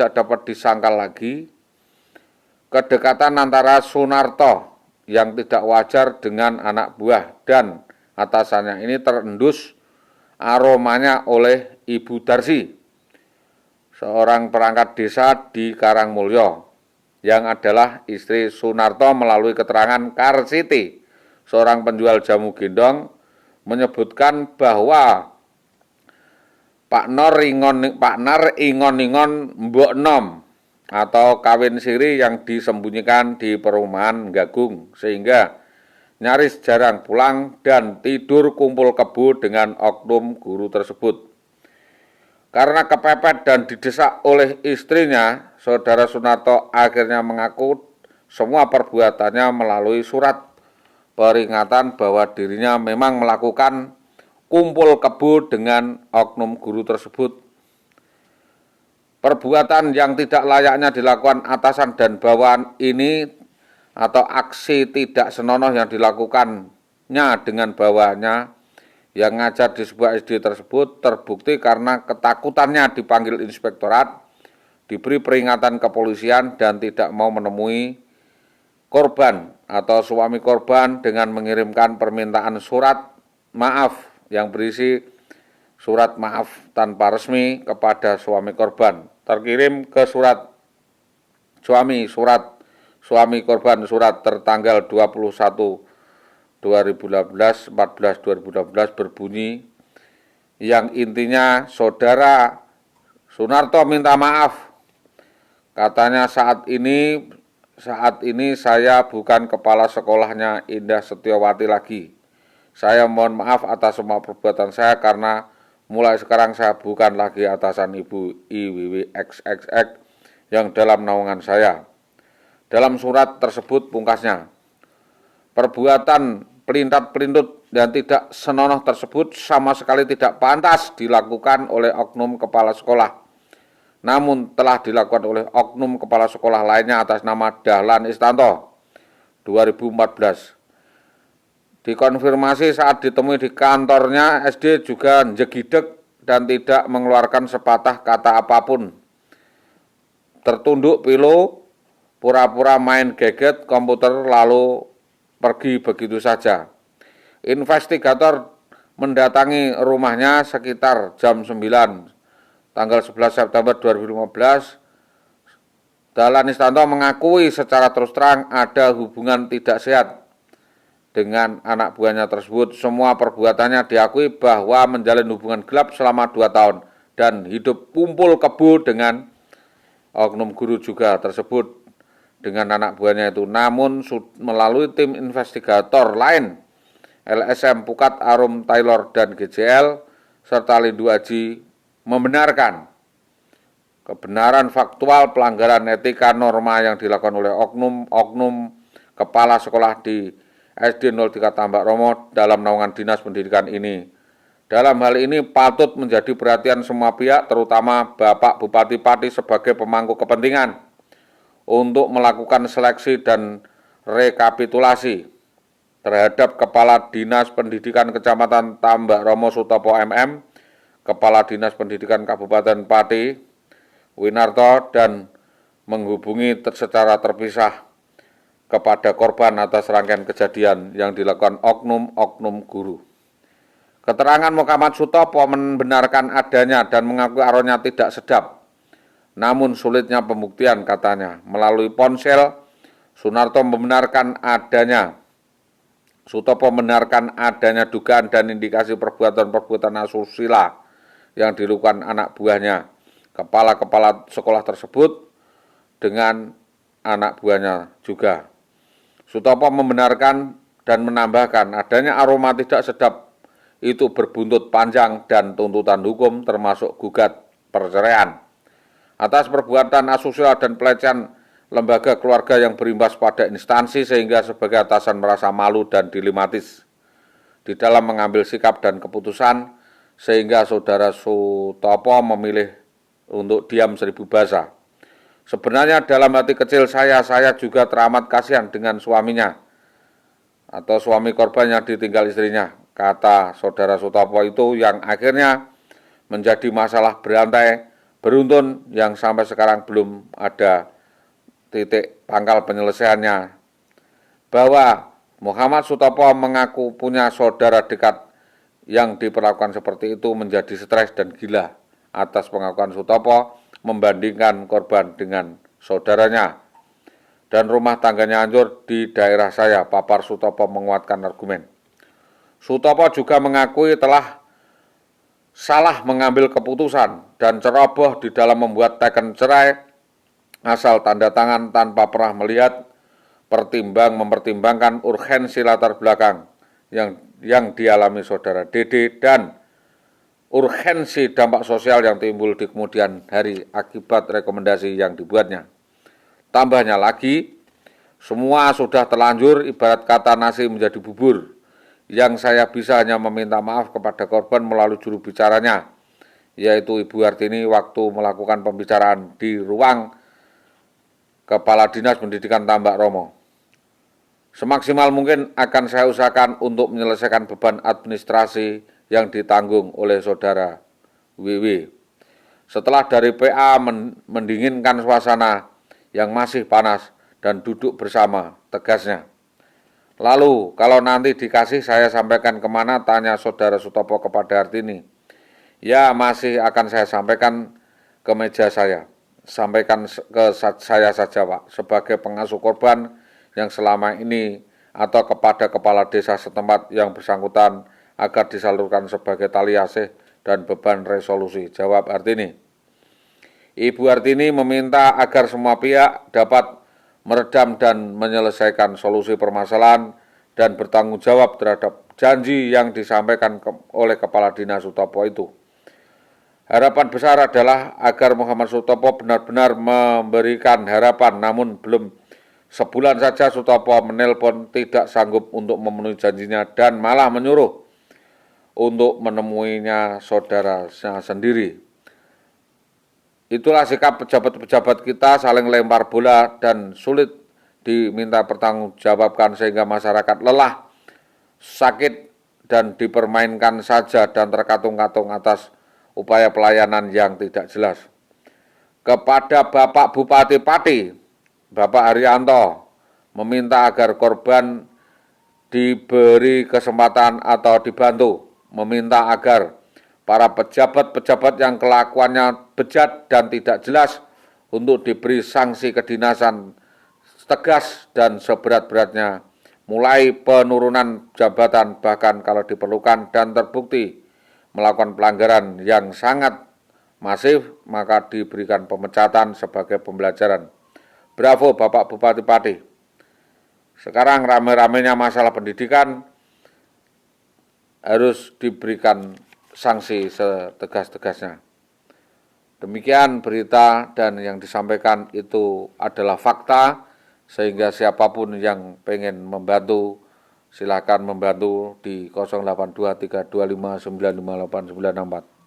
tidak dapat disangkal lagi kedekatan antara Sunarto yang tidak wajar dengan anak buah dan atasannya ini terendus aromanya oleh Ibu Darsi, seorang perangkat desa di Karangmulyo, yang adalah istri Sunarto. Melalui keterangan Karsiti, seorang penjual jamu gendong, menyebutkan bahwa Pak Nar ingon-ingon Mbok Nom atau kawin siri yang disembunyikan di perumahan Gagung, sehingga nyaris jarang pulang dan tidur kumpul kebo dengan oknum guru tersebut. Karena kepepet dan didesak oleh istrinya, saudara Sunarto akhirnya mengaku semua perbuatannya melalui surat peringatan bahwa dirinya memang melakukan kumpul kebo dengan oknum guru tersebut. Perbuatan yang tidak layaknya dilakukan atasan dan bawahan ini atau aksi tidak senonoh yang dilakukannya dengan bawahannya yang ngajar di sebuah SD tersebut terbukti karena ketakutannya dipanggil inspektorat, diberi peringatan kepolisian dan tidak mau menemui korban atau suami korban dengan mengirimkan permintaan surat maaf yang berisi surat maaf tanpa resmi kepada suami korban. Terkirim ke surat korban surat tertanggal 21/2018 berbunyi yang intinya saudara Sunarto minta maaf. Katanya saat ini saya bukan kepala sekolahnya Indah Setiawati lagi. Saya mohon maaf atas semua perbuatan saya karena mulai sekarang saya bukan lagi atasan Ibu IWWXXX yang dalam naungan saya. Dalam surat tersebut pungkasnya, perbuatan pelintat-pelintut dan tidak senonoh tersebut sama sekali tidak pantas dilakukan oleh oknum kepala sekolah, namun telah dilakukan oleh oknum kepala sekolah lainnya atas nama Dahlan Istanto 2014. Dikonfirmasi saat ditemui di kantornya, SD juga jegideg dan tidak mengeluarkan sepatah kata apapun. Tertunduk pilu, pura-pura main gadget komputer lalu pergi begitu saja. Investigator mendatangi rumahnya sekitar jam 9 tanggal 11 September 2015. Dahlan Istanto mengakui secara terus terang ada hubungan tidak sehat dengan anak buahnya tersebut. Semua perbuatannya diakui bahwa menjalin hubungan gelap selama 2 tahun dan hidup kumpul kebo dengan oknum guru juga tersebut dengan anak buahnya itu. Namun melalui tim investigator lain, LSM Pukat, Arum Taylor dan GJL serta Lindu Aji membenarkan kebenaran faktual pelanggaran etika norma yang dilakukan oleh oknum kepala sekolah di SD 03 Tambak Romo dalam naungan Dinas Pendidikan ini. Dalam hal ini patut menjadi perhatian semua pihak, terutama Bapak Bupati Pati sebagai pemangku kepentingan, untuk melakukan seleksi dan rekapitulasi terhadap Kepala Dinas Pendidikan Kecamatan Tambak Romo Sutopo MM, Kepala Dinas Pendidikan Kabupaten Pati Winarto, dan menghubungi secara terpisah kepada korban atas rangkaian kejadian yang dilakukan oknum-oknum guru. Keterangan Muhammad Sutopo membenarkan adanya dan mengakui aromanya tidak sedap. Namun sulitnya pembuktian, katanya. Melalui ponsel, Sunarto membenarkan adanya. Sutopo membenarkan adanya dugaan dan indikasi perbuatan-perbuatan asusila yang dilakukan anak buahnya, kepala-kepala sekolah tersebut, dengan anak buahnya juga. Sutopo membenarkan dan menambahkan adanya aroma tidak sedap itu berbuntut panjang dan tuntutan hukum termasuk gugat perceraian. Atas perbuatan asusila dan pelecehan lembaga keluarga yang berimbas pada instansi sehingga sebagai atasan merasa malu dan dilematis di dalam mengambil sikap dan keputusan, sehingga saudara Sutopo memilih untuk diam seribu bahasa. Sebenarnya dalam hati kecil saya juga teramat kasihan dengan suaminya atau suami korban yang ditinggal istrinya, kata saudara Sutopo itu, yang akhirnya menjadi masalah berantai beruntun yang sampai sekarang belum ada titik pangkal penyelesaiannya, bahwa Muhammad Sutopo mengaku punya saudara dekat yang diperlakukan seperti itu menjadi stres dan gila atas pengakuan Sutopo membandingkan korban dengan saudaranya dan rumah tangganya hancur di daerah saya, papar Sutopo menguatkan argumen. Sutopo juga mengakui telah salah mengambil keputusan dan ceroboh di dalam membuat teken cerai asal tanda tangan tanpa pernah melihat mempertimbangkan urgensi latar belakang yang dialami saudara Dede dan urgensi dampak sosial yang timbul di kemudian hari akibat rekomendasi yang dibuatnya. Tambahnya lagi, semua sudah terlanjur ibarat kata nasi menjadi bubur. Yang saya bisa hanya meminta maaf kepada korban melalui juru bicaranya, yaitu Ibu Hartini waktu melakukan pembicaraan di ruang Kepala Dinas Pendidikan Tambak Romo. Semaksimal mungkin akan saya usahakan untuk menyelesaikan beban administrasi yang ditanggung oleh saudara WW. Setelah dari PA mendinginkan suasana yang masih panas dan duduk bersama, tegasnya. Lalu, kalau nanti dikasih saya sampaikan kemana, tanya saudara Sutopo kepada Hartini. Ya, masih akan saya sampaikan ke meja saya. Sampaikan ke saya saja, Pak, sebagai pengasuh korban yang selama ini atau kepada kepala desa setempat yang bersangkutan agar disalurkan sebagai tali asih dan beban resolusi. Jawab Hartini. Ibu Hartini meminta agar semua pihak dapat meredam dan menyelesaikan solusi permasalahan dan bertanggung jawab terhadap janji yang disampaikan oleh Kepala Dinas Sutopo itu. Harapan besar adalah agar Muhammad Sutopo benar-benar memberikan harapan, namun belum sebulan saja Sutopo menelpon tidak sanggup untuk memenuhi janjinya dan malah menyuruh untuk menemuinya saudaranya sendiri. Itulah sikap pejabat-pejabat kita, saling lempar bola dan sulit diminta pertanggungjawabkan sehingga masyarakat lelah, sakit, dan dipermainkan saja dan terkatung-katung atas upaya pelayanan yang tidak jelas. Kepada Bapak Bupati Pati, Bapak Haryanto, meminta agar korban diberi kesempatan atau dibantu, meminta agar para pejabat-pejabat yang kelakuannya bejat dan tidak jelas untuk diberi sanksi kedinasan tegas dan seberat-beratnya, mulai penurunan jabatan bahkan kalau diperlukan dan terbukti melakukan pelanggaran yang sangat masif, maka diberikan pemecatan sebagai pembelajaran. Bravo Bapak Bupati Pati. Sekarang rame-ramenya masalah pendidikan harus diberikan sanksi setegas-tegasnya. Demikian berita dan yang disampaikan itu adalah fakta, sehingga siapapun yang pengen membantu silakan membantu di 082325958964.